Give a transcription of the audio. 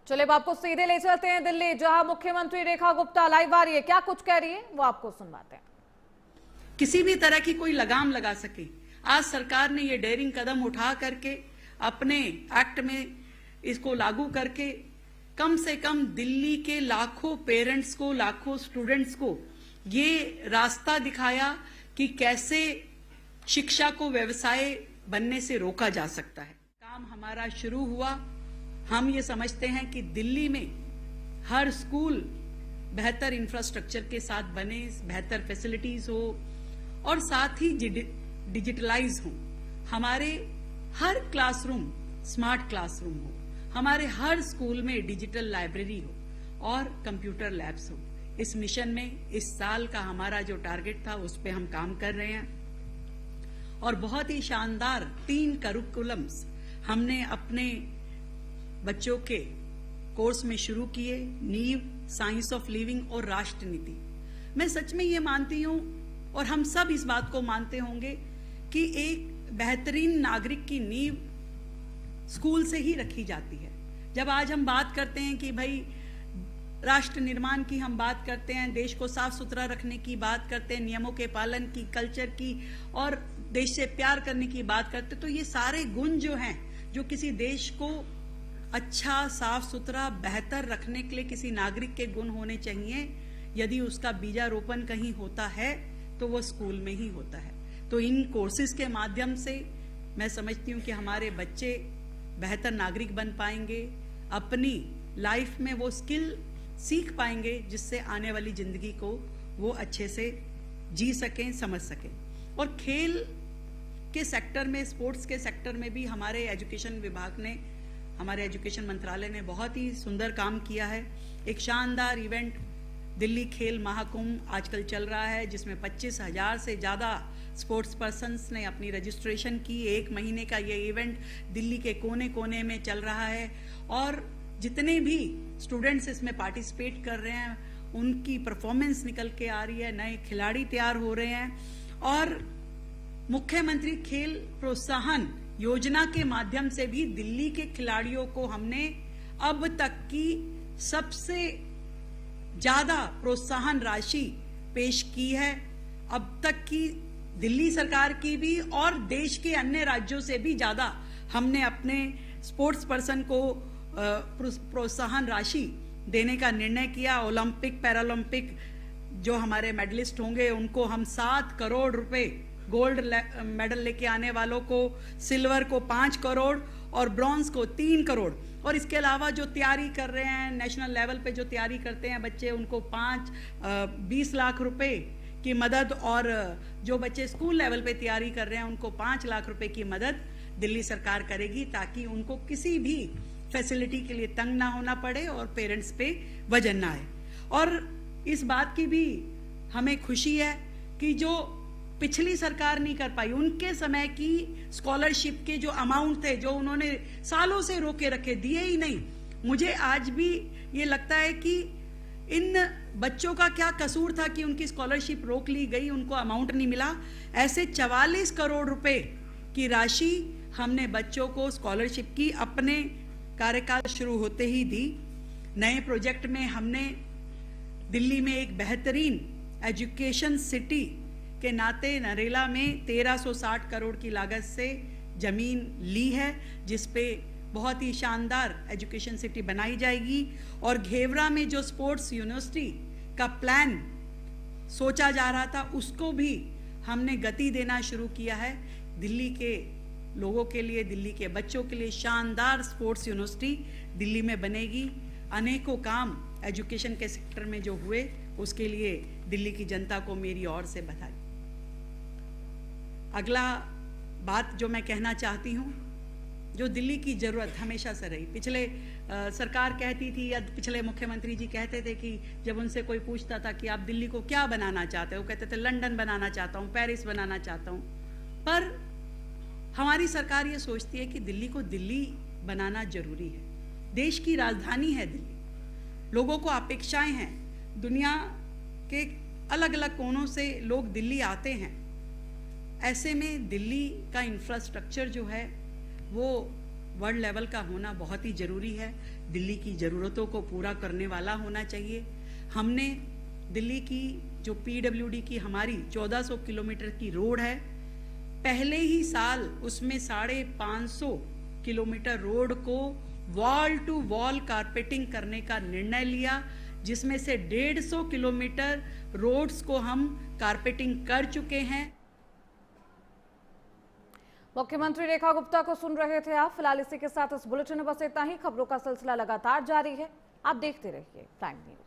चलिए अब आपको सीधे ले चलते हैं दिल्ली, जहां मुख्यमंत्री रेखा गुप्ता लाइव आ रही है। क्या कुछ कह रही है वो आपको सुनवाते हैं। किसी भी तरह की कोई लगाम लगा सके, आज सरकार ने ये डेयरिंग कदम उठा करके अपने एक्ट में इसको लागू करके कम से कम दिल्ली के लाखों पेरेंट्स को, लाखों स्टूडेंट्स को ये रास्ता दिखाया कि कैसे शिक्षा को व्यवसाय बनने से रोका जा सकता है। काम हमारा शुरू हुआ। हम ये समझते हैं कि दिल्ली में हर स्कूल बेहतर इंफ्रास्ट्रक्चर के साथ बने, बेहतर फैसिलिटीज हो और साथ ही डिजिटलाइज हो। हमारे हर क्लासरूम स्मार्ट क्लासरूम हो, हमारे हर स्कूल में डिजिटल लाइब्रेरी हो और कंप्यूटर लैब्स हो। इस मिशन में इस साल का हमारा जो टारगेट था उस पे हम काम कर रहे हैं और बहुत ही शानदार 3 करिकुलम्स हमने अपने बच्चों के कोर्स में शुरू किए। नींव, साइंस ऑफ लिविंग और राष्ट्र नीति। मैं सच में ये मानती हूं और हम सब इस बात को मानते होंगे कि एक बेहतरीन नागरिक की नींव स्कूल से ही रखी जाती है। जब आज हम बात करते हैं कि भाई राष्ट्र निर्माण की हम बात करते हैं, देश को साफ सुथरा रखने की बात करते हैं, नियमों के पालन की, कल्चर की और देश से प्यार करने की बात करते हैं, तो ये सारे गुण जो हैं, जो किसी देश को अच्छा, साफ सुथरा, बेहतर रखने के लिए किसी नागरिक के गुण होने चाहिए, यदि उसका बीजारोपण कहीं होता है तो वो स्कूल में ही होता है। तो इन कोर्सेज के माध्यम से मैं समझती हूँ कि हमारे बच्चे बेहतर नागरिक बन पाएंगे, अपनी लाइफ में वो स्किल सीख पाएंगे जिससे आने वाली जिंदगी को वो अच्छे से जी सकें, समझ सकें। और खेल के सेक्टर में, स्पोर्ट्स के सेक्टर में भी हमारे एजुकेशन विभाग ने, हमारे एजुकेशन मंत्रालय ने बहुत ही सुंदर काम किया है। एक शानदार इवेंट दिल्ली खेल महाकुंभ आजकल चल रहा है, जिसमें 25,000 से ज़्यादा स्पोर्ट्स पर्सन्स ने अपनी रजिस्ट्रेशन की। 1 महीने का ये इवेंट दिल्ली के कोने कोने में चल रहा है और जितने भी स्टूडेंट्स इसमें पार्टिसिपेट कर रहे हैं उनकी परफॉर्मेंस निकल के आ रही है, नए खिलाड़ी तैयार हो रहे हैं। और मुख्यमंत्री खेल प्रोत्साहन योजना के माध्यम से भी दिल्ली के खिलाड़ियों को हमने अब तक की सबसे ज्यादा प्रोत्साहन राशि पेश की है। अब तक की दिल्ली सरकार की भी और देश के अन्य राज्यों से भी ज्यादा हमने अपने स्पोर्ट्स पर्सन को प्रोत्साहन राशि देने का निर्णय किया। ओलंपिक, पैरालंपिक जो हमारे मेडलिस्ट होंगे उनको हम 7 करोड़ रुपए, गोल्ड मेडल लेके आने वालों को, सिल्वर को 5 करोड़ और ब्रॉन्ज को 3 करोड़। और इसके अलावा जो तैयारी कर रहे हैं नेशनल लेवल पे, जो तैयारी करते हैं बच्चे, उनको 20 लाख रुपए की मदद, और जो बच्चे स्कूल लेवल पे तैयारी कर रहे हैं उनको 5 लाख रुपए की मदद दिल्ली सरकार करेगी, ताकि उनको किसी भी फैसिलिटी के लिए तंग ना होना पड़े और पेरेंट्स पे वजन ना आए। और इस बात की भी हमें खुशी है कि जो पिछली सरकार नहीं कर पाई, उनके समय की स्कॉलरशिप के जो अमाउंट थे, जो उन्होंने सालों से रोके रखे, दिए ही नहीं। मुझे आज भी ये लगता है कि इन बच्चों का क्या कसूर था कि उनकी स्कॉलरशिप रोक ली गई, उनको अमाउंट नहीं मिला। ऐसे 44 करोड़ रुपए की राशि हमने बच्चों को स्कॉलरशिप की अपने कार्यकाल शुरू होते ही दी। नए प्रोजेक्ट में हमने दिल्ली में एक बेहतरीन एजुकेशन सिटी के नाते नरेला में 1360 करोड़ की लागत से जमीन ली है, जिसपे बहुत ही शानदार एजुकेशन सिटी बनाई जाएगी। और घेवरा में जो स्पोर्ट्स यूनिवर्सिटी का प्लान सोचा जा रहा था उसको भी हमने गति देना शुरू किया है। दिल्ली के लोगों के लिए, दिल्ली के बच्चों के लिए शानदार स्पोर्ट्स यूनिवर्सिटी दिल्ली में बनेगी। अनेकों काम एजुकेशन के सेक्टर में जो हुए उसके लिए दिल्ली की जनता को मेरी ओर से बधाई। अगला बात जो मैं कहना चाहती हूँ, जो दिल्ली की ज़रूरत हमेशा से रही, पिछले सरकार कहती थी या पिछले मुख्यमंत्री जी कहते थे कि जब उनसे कोई पूछता था कि आप दिल्ली को क्या बनाना चाहते हो, वो कहते थे लंदन बनाना चाहता हूँ, पेरिस बनाना चाहता हूँ। पर हमारी सरकार ये सोचती है कि दिल्ली को दिल्ली बनाना जरूरी है। देश की राजधानी है दिल्ली, लोगों को अपेक्षाएं हैं, दुनिया के अलग अलग कोनों से लोग दिल्ली आते हैं। ऐसे में दिल्ली का इंफ्रास्ट्रक्चर जो है वो वर्ल्ड लेवल का होना बहुत ही जरूरी है। दिल्ली की जरूरतों को पूरा करने वाला होना चाहिए। हमने दिल्ली की जो पीडब्ल्यूडी की हमारी 1400 किलोमीटर की रोड है, पहले ही साल उसमें 550 किलोमीटर रोड को वॉल टू वॉल कारपेटिंग करने का निर्णय लिया, जिसमें से 150 किलोमीटर रोड्स को हम कारपेटिंग कर चुके हैं। मुख्यमंत्री रेखा गुप्ता को सुन रहे थे आप। फिलहाल इसी के साथ इस बुलेटिन में बस इतना ही। खबरों का सिलसिला लगातार जारी है, आप देखते रहिए प्राइम न्यूज।